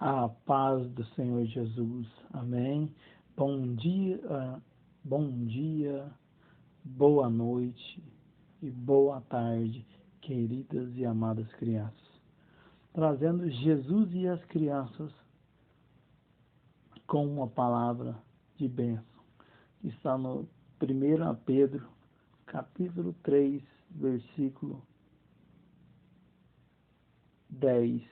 A paz do Senhor Jesus. Amém. Bom dia, boa noite e boa tarde, queridas e amadas crianças. Trazendo Jesus e as crianças com uma palavra de bênção. Está no 1 Pedro, capítulo 3, versículo 10.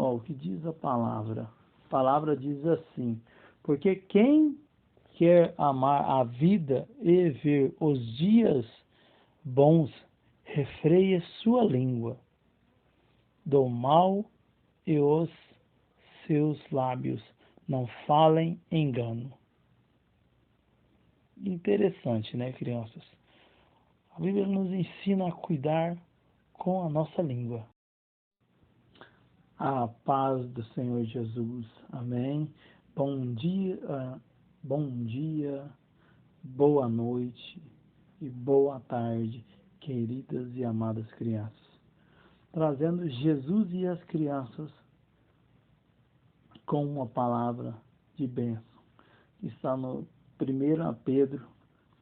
O que diz a palavra? A palavra diz assim: porque quem quer amar a vida e ver os dias bons, refreia sua língua do mal e os seus lábios não falem engano. Interessante, né, crianças? A Bíblia nos ensina a cuidar com a nossa língua. A paz do Senhor Jesus. Amém. Bom dia, boa noite e boa tarde, queridas e amadas crianças. Trazendo Jesus e as crianças com uma palavra de bênção. Está no 1 Pedro,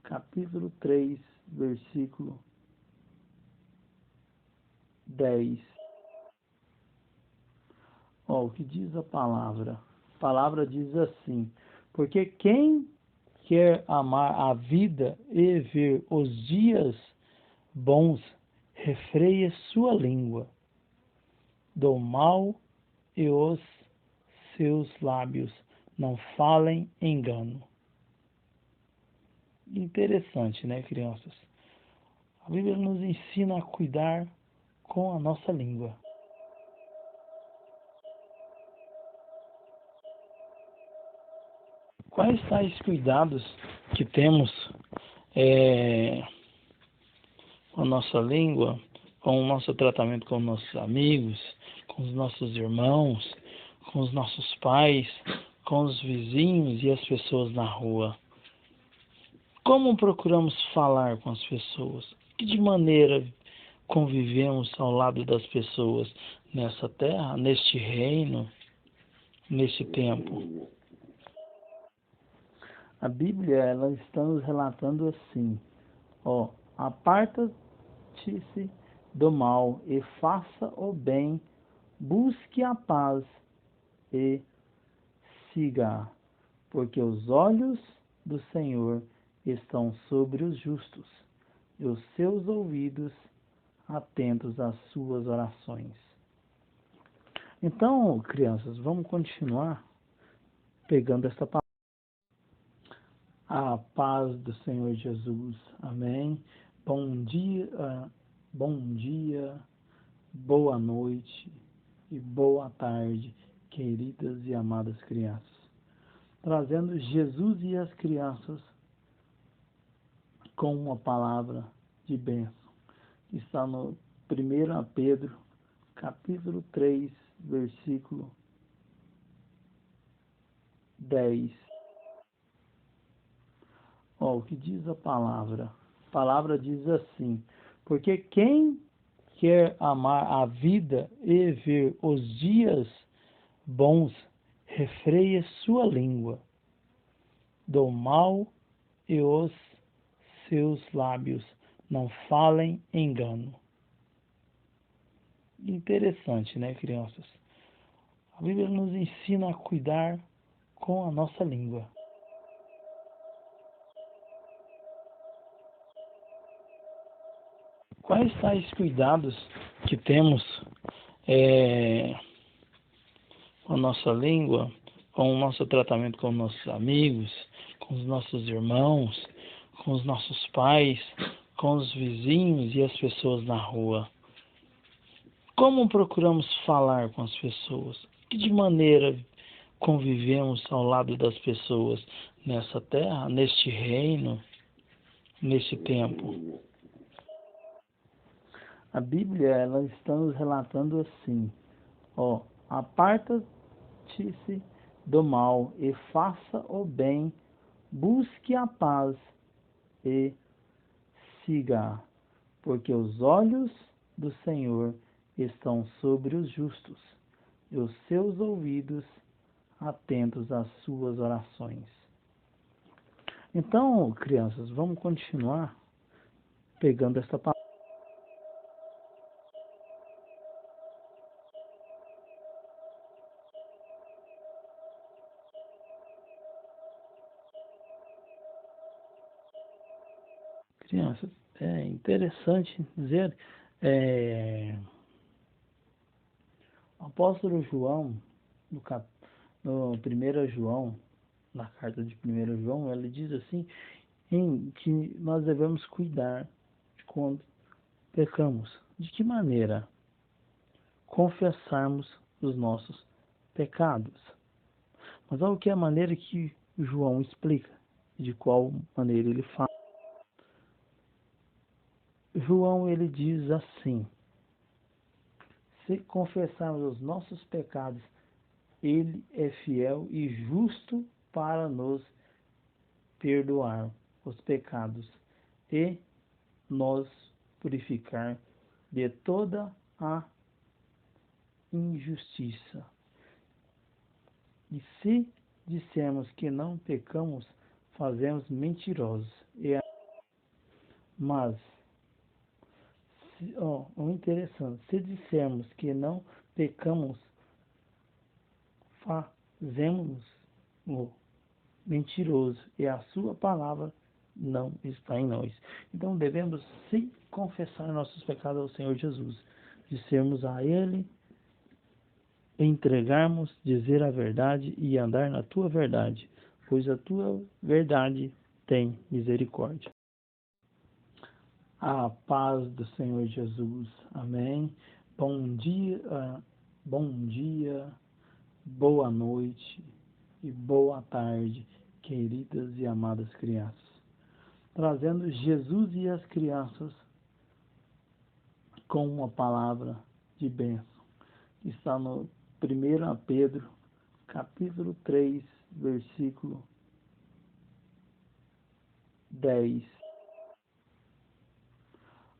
capítulo 3, versículo 10. O que diz a palavra? A palavra diz assim: porque quem quer amar a vida e ver os dias bons, refreia sua língua do mal e os seus lábios não falem engano. Interessante, né, crianças? A Bíblia nos ensina a cuidar com a nossa língua. Quais tais cuidados que temos com a nossa língua, com o nosso tratamento com nossos amigos, com os nossos irmãos, com os nossos pais, com os vizinhos e as pessoas na rua? Como procuramos falar com as pessoas? De que maneira convivemos ao lado das pessoas nessa terra, neste reino, neste tempo? A Bíblia, ela está nos relatando assim: aparta-te do mal e faça o bem, busque a paz e siga, porque os olhos do Senhor estão sobre os justos e os seus ouvidos atentos às suas orações. Então, crianças, vamos continuar pegando essa palavra. A paz do Senhor Jesus. Amém. Bom dia, boa noite e boa tarde, queridas e amadas crianças. Trazendo Jesus e as crianças com uma palavra de bênção. Está no 1 Pedro, capítulo 3, versículo 10. O que diz a palavra? A palavra diz assim: porque quem quer amar a vida e ver os dias bons, refreia sua língua do mal e os seus lábios não falem engano. Interessante, né, crianças? A Bíblia nos ensina a cuidar com a nossa língua. Quais tais cuidados que temos com a nossa língua, com o nosso tratamento com nossos amigos, com os nossos irmãos, com os nossos pais, com os vizinhos e as pessoas na rua? Como procuramos falar com as pessoas? De que maneira convivemos ao lado das pessoas nessa terra, neste reino, neste tempo? A Bíblia, ela está nos relatando assim: aparta-te do mal e faça o bem, busque a paz e siga, porque os olhos do Senhor estão sobre os justos e os seus ouvidos atentos às suas orações. Então, crianças, vamos continuar pegando esta palavra. Crianças, é interessante dizer, o apóstolo João, no 1 João, na carta de 1 João, ele diz assim, que nós devemos cuidar de quando pecamos. De que maneira? Confessarmos os nossos pecados. Mas olha o que é a maneira que João explica, de qual maneira ele fala. João, ele diz assim, se confessarmos os nossos pecados, ele é fiel e justo para nos perdoar os pecados e nos purificar de toda a injustiça. E se dissermos que não pecamos, fazemos mentirosos. Mas, interessante, se dissermos que não pecamos, fazemos o mentiroso e a sua palavra não está em nós. Então devemos sim confessar nossos pecados ao Senhor Jesus, dissermos a Ele, entregarmos, dizer a verdade e andar na tua verdade, pois a tua verdade tem misericórdia. A paz do Senhor Jesus. Amém. Bom dia, boa noite e boa tarde, queridas e amadas crianças. Trazendo Jesus e as crianças com uma palavra de bênção. Está no 1 Pedro, capítulo 3, versículo 10.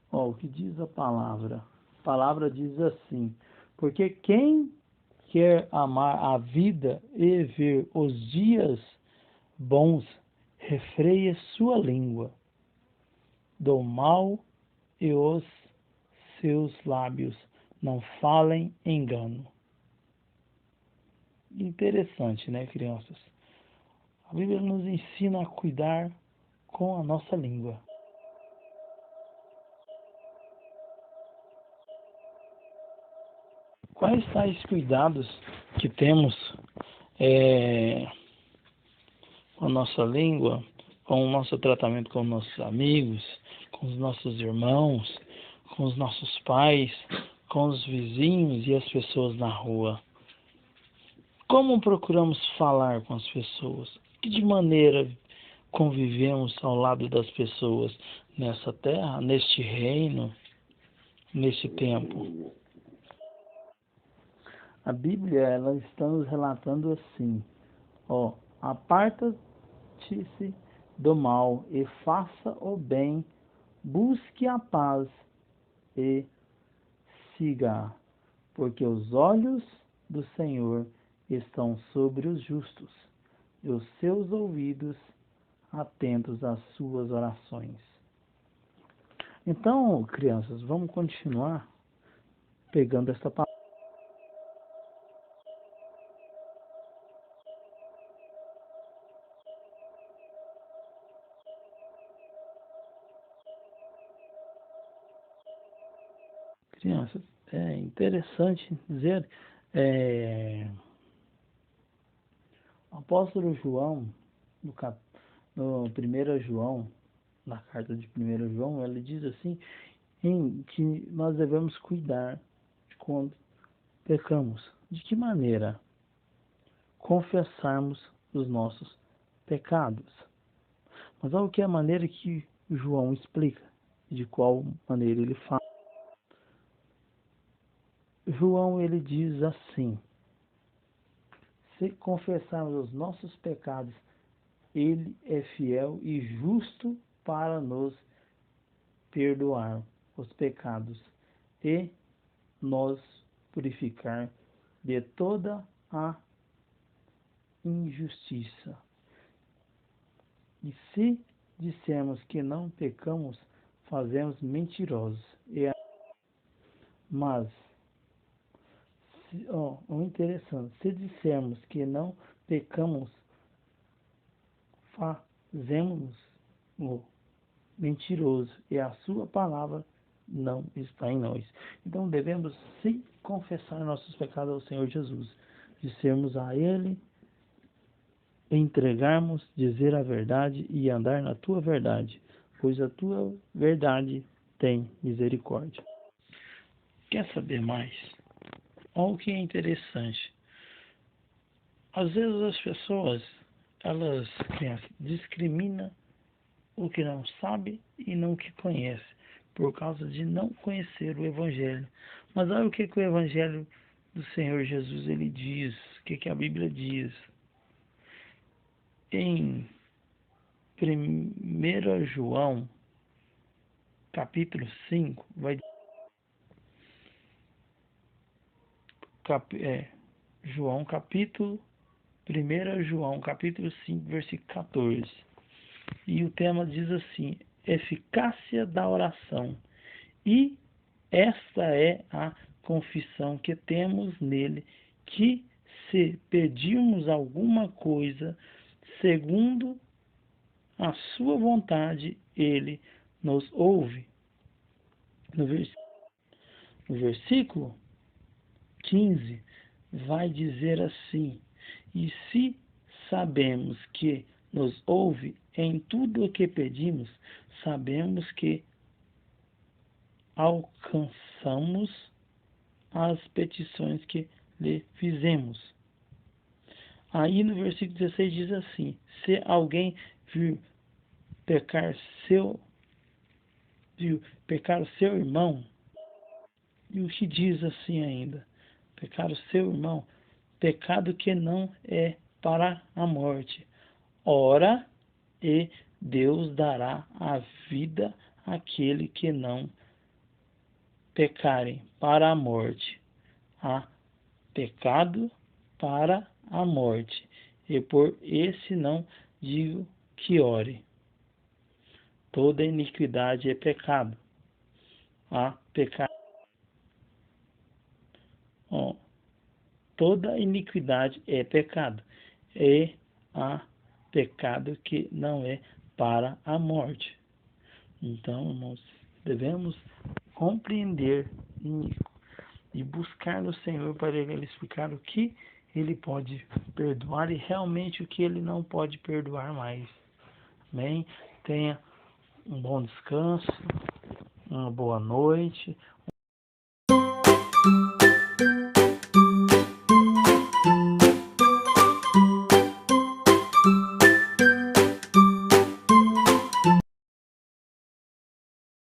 O que diz a palavra? A palavra diz assim, porque quem quer amar a vida e ver os dias bons, refreia sua língua do mal e os seus lábios não falem engano. Interessante, né, crianças? A Bíblia nos ensina a cuidar com a nossa língua. Quais tais cuidados que temos com a nossa língua, com o nosso tratamento com nossos amigos, com os nossos irmãos, com os nossos pais, com os vizinhos e as pessoas na rua? Como procuramos falar com as pessoas? De que maneira convivemos ao lado das pessoas nessa terra, neste reino, neste tempo? A Bíblia, ela está nos relatando assim, aparta-te do mal e faça o bem, busque a paz e siga, porque os olhos do Senhor estão sobre os justos e os seus ouvidos atentos às suas orações. Então, crianças, vamos continuar pegando esta palavra. Crianças, é interessante dizer, o apóstolo João, no 1 João, na carta de 1 João, ele diz assim, que nós devemos cuidar de quando pecamos. De que maneira? Confessarmos os nossos pecados. Mas olha o que é a maneira que João explica, de qual maneira ele fala. João, ele diz assim, se confessarmos os nossos pecados, ele é fiel e justo para nos perdoar os pecados e nos purificar de toda a injustiça. E se dissermos que não pecamos, fazemos mentirosos. Mas, interessante, se dissermos que não pecamos, fazemos o mentiroso e a sua palavra não está em nós. Então devemos sim confessar nossos pecados ao Senhor Jesus, dissermos a Ele, entregarmos, dizer a verdade e andar na tua verdade, pois a tua verdade tem misericórdia. Quer saber mais? Olha o que é interessante. Às vezes as pessoas, elas discriminam o que não sabe e não o que conhece, por causa de não conhecer o Evangelho. Mas olha o que o Evangelho do Senhor Jesus ele diz, o que a Bíblia diz. Em 1 João, capítulo 5, João, capítulo 1 João, capítulo 5, versículo 14. E o tema diz assim: eficácia da oração. E esta é a confissão que temos nele, que se pedirmos alguma coisa segundo a sua vontade, ele nos ouve. No versículo 15 vai dizer assim: e se sabemos que nos ouve em tudo o que pedimos, sabemos que alcançamos as petições que lhe fizemos. Aí no versículo 16 diz assim: se alguém vir pecar o seu irmão, e o que diz assim ainda? Pecar o seu irmão, pecado que não é para a morte. Ora, e Deus dará a vida àquele que não pecarem para a morte. Há pecado para a morte, e por esse não digo que ore. Toda iniquidade é pecado. Há pecado. Toda iniquidade é pecado. E há pecado que não é para a morte. Então, nós devemos compreender e buscar no Senhor para Ele explicar o que Ele pode perdoar e realmente o que Ele não pode perdoar mais. Amém? Tenha um bom descanso, uma boa noite.